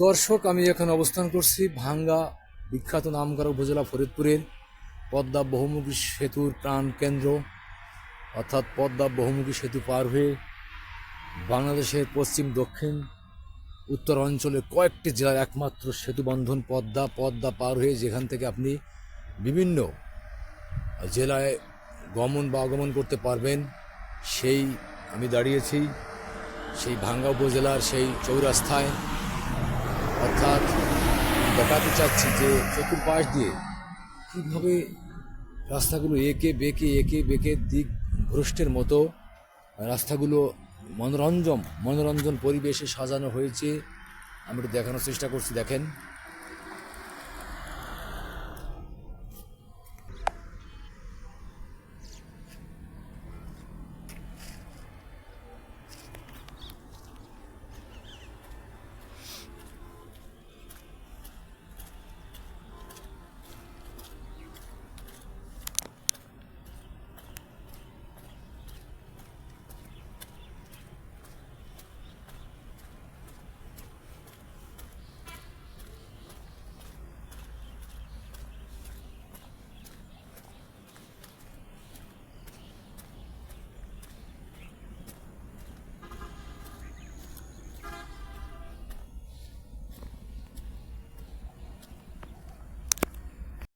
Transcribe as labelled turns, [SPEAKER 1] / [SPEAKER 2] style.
[SPEAKER 1] দর্শক, আমি এখন অবস্থান করছি ভাঙ্গা বিখ্যাত নামকরা উপজেলা ফরিদপুরের পদ্মা বহুমুখী সেতুর প্রাণ কেন্দ্র, অর্থাৎ পদ্মা বহুমুখী সেতু পার হয়ে বাংলাদেশের পশ্চিম, দক্ষিণ, উত্তর অঞ্চলের কয়েকটি জেলার একমাত্র সেতু বন্ধন পদ্মা। পদ্মা পার হয়ে যেখান থেকে আপনি বিভিন্ন জেলায় গমন বা আগমন করতে পারবেন, সেই আমি দাঁড়িয়েছি সেই ভাঙ্গা উপজেলার সেই চৌরাস্তায়। অর্থাৎ দেখাতে চাচ্ছি যে চতুর্পাশ দিয়ে কীভাবে রাস্তাগুলো এঁকে বেঁকে দিক ভ্রষ্টের মতো রাস্তাগুলো মনোরঞ্জন পরিবেশে সাজানো হয়েছে। আমি একটু দেখানোর চেষ্টা করছি, দেখেন।